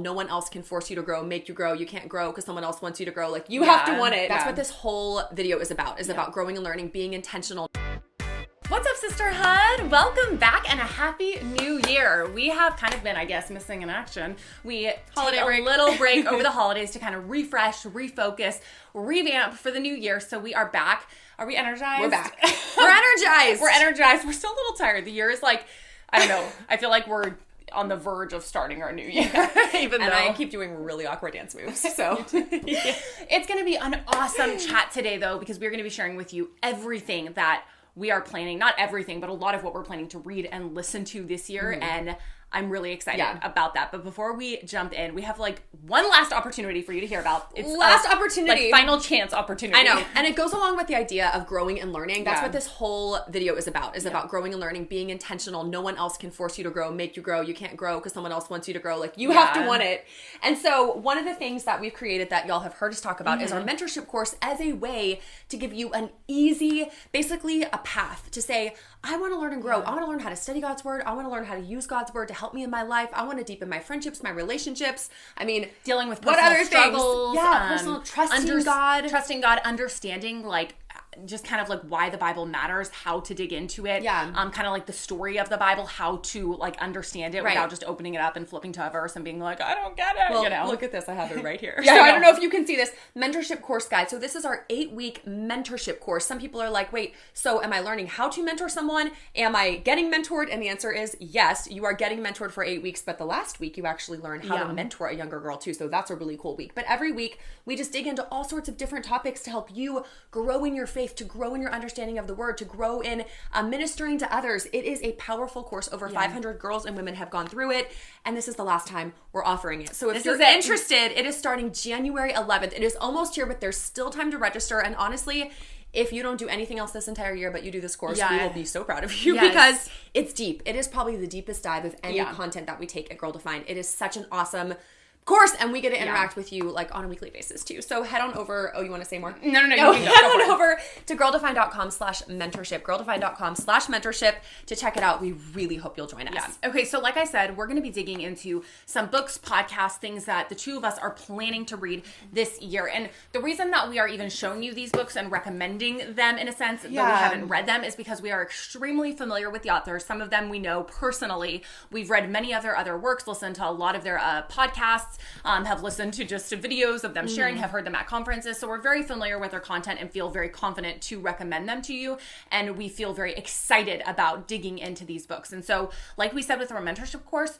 No one else can force you to grow, make you grow. You can't grow because someone else wants you to grow. Like, you have to want it. That's what this whole video is about, about growing and learning, being intentional. What's up, sisterhood? Welcome back and a happy new year. We have kind of been, I guess, missing in action. We took a little break over the holidays to kind of refresh, refocus, revamp for the new year. So we are back. Are we energized? We're back. We're energized. We're energized. We're still a little tired. The year is like, I don't know. I feel like we're on the verge of starting our new year. And I keep doing really awkward dance moves. So It's going to be an awesome chat today, though, because we're going to be sharing with you everything that we are planning, not everything, but a lot of what we're planning to read and listen to this year. And I'm really excited about that. But before we jump in, we have like one last opportunity for you to hear about. It's opportunity. Like final chance opportunity. I know. And it goes along with the idea of growing and learning. That's what this whole video is about, about growing and learning, being intentional. No one else can force you to grow, make you grow. You can't grow because someone else wants you to grow. Like, you have to want it. And so one of the things that we've created that y'all have heard us talk about is our mentorship course as a way to give you an easy, basically a path to say, I want to learn and grow. I want to learn how to study God's word. I want to learn how to use God's word to help me in my life. I want to deepen my friendships, my relationships. I mean, dealing with what personal other struggles. Yeah, personal trusting God, understanding like just kind of like why the Bible matters, how to dig into it. Yeah. Kind of like the story of the Bible, how to like understand it without just opening it up and flipping to a verse and being like, I don't get it. Well, look at this. I have it right here. So I don't know if you can see this mentorship course guide. So this is our 8-week mentorship course. Some people are like, wait, so am I learning how to mentor someone? Am I getting mentored? And the answer is yes, you are getting mentored for 8 weeks. But the last week you actually learn how to mentor a younger girl too. So that's a really cool week. But every week we just dig into all sorts of different topics to help you grow in your faith, to grow in your understanding of the word, to grow in ministering to others. It is a powerful course. Over 500 girls and women have gone through it. And this is the last time we're offering it. So if you're interested, it is starting January 11th. It is almost here, but there's still time to register. And honestly, if you don't do anything else this entire year, but you do this course, we will be so proud of you because it's deep. It is probably the deepest dive of any content that we take at Girl Defined. It is such an awesome course, and we get to interact with you like on a weekly basis too. So head on over. Oh, you want to say more? No. You can head on over to girldefined.com/mentorship, girldefined.com/mentorship to check it out. We really hope you'll join us. Yeah. Okay, so like I said, we're going to be digging into some books, podcasts, things that the two of us are planning to read this year. And the reason that we are even showing you these books and recommending them in a sense, though we haven't read them, is because we are extremely familiar with the authors. Some of them we know personally. We've read many of their other works, listened to a lot of their podcasts, have listened to just videos of them sharing, have heard them at conferences. So we're very familiar with their content and feel very confident to recommend them to you. And we feel very excited about digging into these books. And so, like we said with our mentorship course,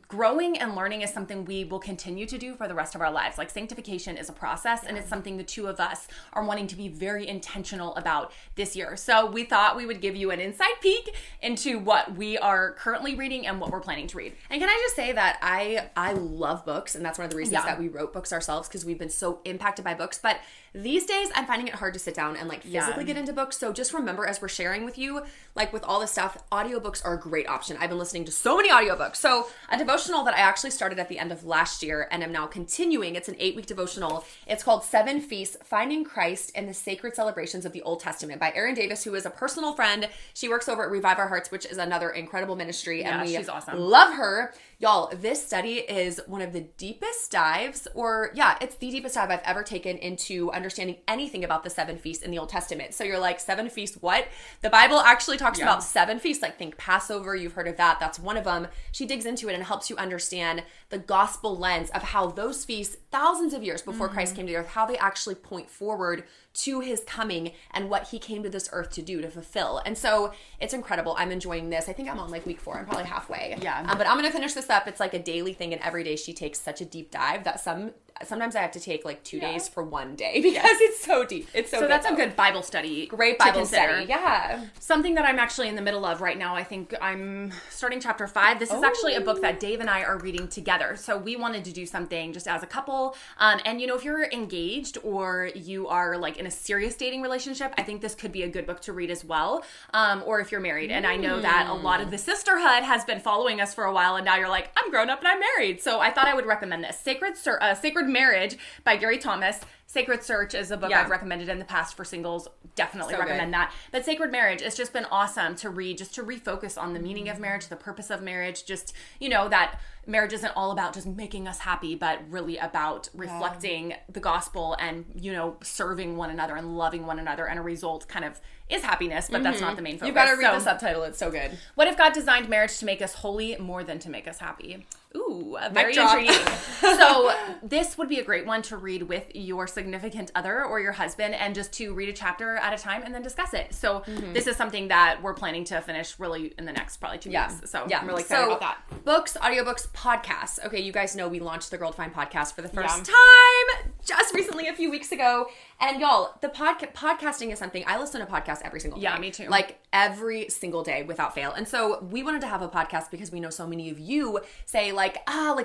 growing and learning is something we will continue to do for the rest of our lives. Like, sanctification is a process, and it's something the two of us are wanting to be very intentional about this year. So we thought we would give you an inside peek into what we are currently reading and what we're planning to read. And can I just say that I love books, and that's one of the reasons that we wrote books ourselves, because we've been so impacted by books. But these days I'm finding it hard to sit down and like physically get into books. So just remember, as we're sharing with you, like with all this stuff, audiobooks are a great option. I've been listening to so many audiobooks. So a devotional that I actually started at the end of last year and am now continuing. It's an 8-week devotional. It's called 7 Feasts, Finding Christ in the Sacred Celebrations of the Old Testament by Erin Davis, who is a personal friend. She works over at Revive Our Hearts, which is another incredible ministry. And she's awesome. Love her. Y'all, this study is one of the deepest dives, it's the deepest dive I've ever taken into understanding anything about the 7 feasts in the Old Testament. So you're like, 7 feasts, what? The Bible actually talks about 7 feasts, like think Passover, you've heard of that. That's one of them. She digs into it and helps you understand the gospel lens of how those feasts, thousands of years before Christ came to the earth, how they actually point forward to his coming and what he came to this earth to do, to fulfill. And so it's incredible. I'm enjoying this. I think I'm on like week 4. I'm probably halfway. Yeah. But I'm going to finish this up. It's like a daily thing, and every day she takes such a deep dive that sometimes I have to take like 2 days for one day because it's so deep. It's so good, that's a good Bible study. Great Bible study. Yeah. Something that I'm actually in the middle of right now. I think I'm starting chapter 5. This is actually a book that Dave and I are reading together. So we wanted to do something just as a couple. And if you're engaged or you are like in a serious dating relationship, I think this could be a good book to read as well. Or if you're married. And I know that a lot of the sisterhood has been following us for a while, and now you're like, I'm grown up and I'm married. So I thought I would recommend this. Sacred Marriage by Gary Thomas. Sacred Search is a book I've recommended in the past for singles. Definitely recommend that. But Sacred Marriage, it's just been awesome to read, just to refocus on the meaning of marriage, the purpose of marriage, just, that marriage isn't all about just making us happy, but really about reflecting the gospel and, you know, serving one another and loving one another. And a result kind of is happiness, but that's not the main focus. You've got to read the subtitle. It's so good. What if God designed marriage to make us holy more than to make us happy? Ooh, very drop. intriguing. So this would be a great one to read with your significant other or your husband, and just to read a chapter at a time and then discuss it. So this is something that we're planning to finish really in the next probably 2 weeks. So I'm really excited about that. Books, audiobooks, podcasts. Okay, you guys know we launched the Girl Defined podcast for the first time just recently a few weeks ago. And y'all, the podcasting is something, I listen to podcasts every single day. Yeah, me too. Like every single day without fail. And so we wanted to have a podcast because we know so many of you say like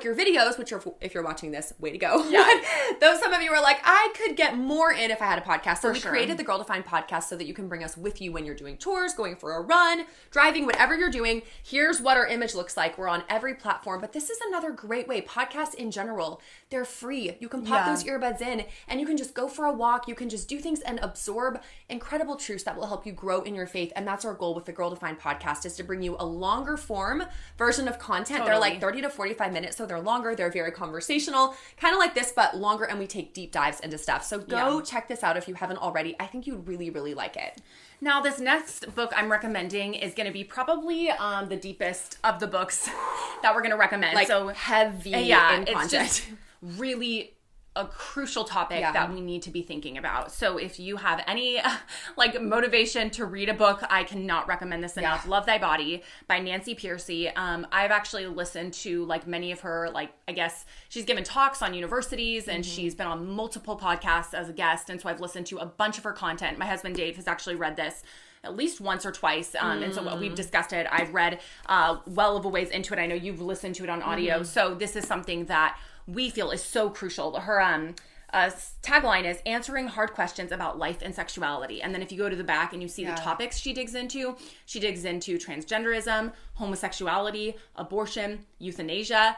your videos, which if you're watching this, way to go. Yeah. Though some of you are like, I could get more in if I had a podcast. So we created the Girl Defined podcast so that you can bring us with you when you're doing chores, going for a run, driving, whatever you're doing. Here's what our image looks like. We're on every platform, but this is another great way. Podcasts in general, they're free. You can pop those earbuds in and you can just go for a walk. You can just do things and absorb incredible truths that will help you grow in your faith. And that's our goal with the Girl Defined podcast, is to bring you a longer form version of content. They're like 30 to 45 minutes, so they're longer. They're very conversational, kind of like this, but longer, and we take deep dives into stuff. So go check this out if you haven't already. I think you'd really, really like it. Now, this next book I'm recommending is going to be probably the deepest of the books that we're going to recommend. Like, so heavy in content. It's just really a crucial topic that we need to be thinking about. So if you have any motivation to read a book, I cannot recommend this enough. Love Thy Body by Nancy Pearcey. I've actually listened to many of her, I guess she's given talks on universities and she's been on multiple podcasts as a guest. And so I've listened to a bunch of her content. My husband Dave has actually read this at least once or twice. And so we've discussed it. I've read well of a ways into it. I know you've listened to it on audio. So this is something that we feel is so crucial. Her tagline is answering hard questions about life and sexuality. And then if you go to the back and you see the topics she digs into transgenderism, homosexuality, abortion, euthanasia,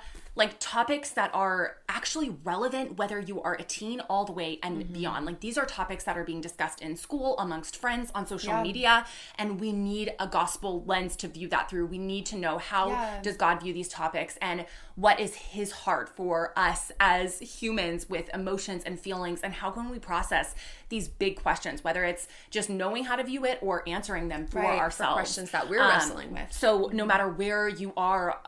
topics that are actually relevant whether you are a teen all the way and beyond. These are topics that are being discussed in school, amongst friends, on social media, and we need a gospel lens to view that through. We need to know how does God view these topics and what is his heart for us as humans with emotions and feelings, and how can we process these big questions, whether it's just knowing how to view it or answering them for ourselves. For questions that we're wrestling with. So no matter where you are,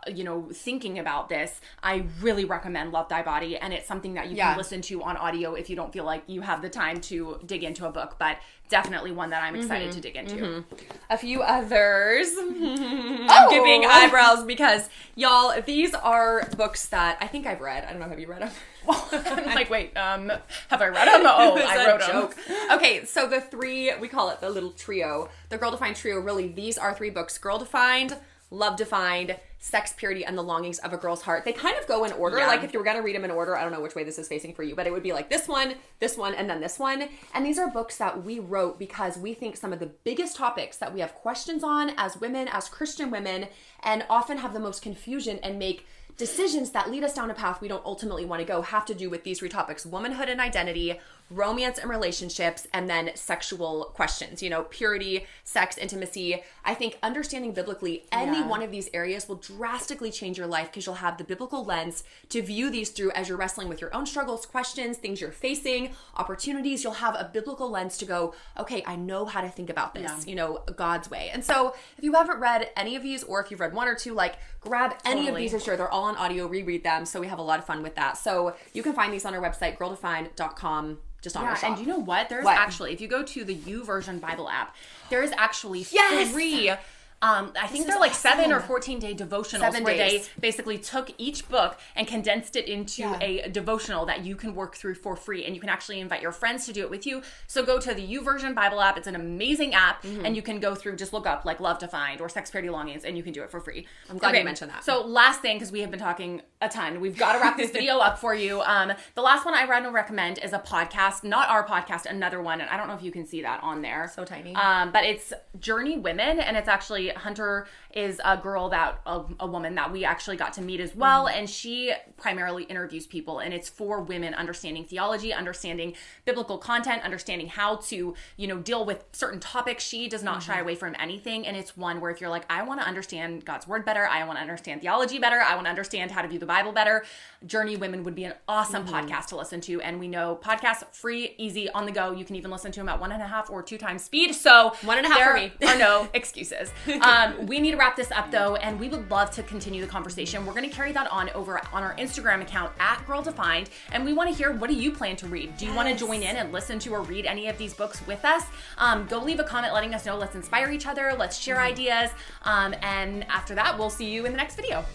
thinking about this, I really recommend Love Thy Body, and it's something that you can listen to on audio if you don't feel like you have the time to dig into a book, but definitely one that I'm excited to dig into. A few others. I'm giving eyebrows because, y'all, these are books that I think I've read. I don't know, have you read them? I'm wait, have I read them? Oh, I wrote them. Okay, so the three, we call it the little trio, the Girl Defined trio. Really, these are 3 books: Girl Defined, Love Defined, Sex, Purity, and the Longings of a Girl's Heart. They kind of go in order. If you were going to read them in order, I don't know which way this is facing for you, but it would be this one, and then this one. And these are books that we wrote because we think some of the biggest topics that we have questions on as women, as Christian women, and often have the most confusion and make decisions that lead us down a path we don't ultimately want to go, have to do with these 3 topics: womanhood and identity, romance and relationships, and then sexual questions, purity, sex, intimacy. I think understanding biblically any one of these areas will drastically change your life because you'll have the biblical lens to view these through as you're wrestling with your own struggles, questions, things you're facing, opportunities. You'll have a biblical lens to go, okay, I know how to think about this, God's way. And so if you haven't read any of these, or if you've read 1 or 2, grab any of these for sure. They're all on audio, reread them. So we have a lot of fun with that. So you can find these on our website, girldefined.com. Just on our shop. And you know what? There's actually, if you go to the YouVersion Bible app, there is actually 3 I think they're 7 or 14-day devotionals where they basically took each book and condensed it into a devotional that you can work through for free, and you can actually invite your friends to do it with you. So go to the YouVersion Bible app. It's an amazing app, and you can go through, just look up Love Defined or Sex, Purity, Longings, and you can do it for free. I'm glad you mentioned that. So last thing, because we have been talking a ton, we've got to wrap this video up for you. The last one I want to recommend is a podcast, not our podcast, another one, and I don't know if you can see that on there. So tiny. But it's Journey Women, and it's actually story. Hunter is a woman that we actually got to meet as well. And she primarily interviews people, and it's for women understanding theology, understanding biblical content, understanding how to, deal with certain topics. She does not shy away from anything. And it's one where if you're like, I want to understand God's word better, I want to understand theology better, I want to understand how to view the Bible better, Journey Women would be an awesome podcast to listen to. And we know podcasts, free, easy, on the go. You can even listen to them at 1.5 or 2 times speed. So 1.5 for me. There are no excuses. We need to wrap this up though, and we would love to continue the conversation. We're going to carry that on over on our Instagram account at Girl Defined, and we want to hear, what do you plan to read? Do you want to join in and listen to or read any of these books with us? Go leave a comment letting us know. Let's inspire each other. Let's share ideas. And after that, we'll see you in the next video.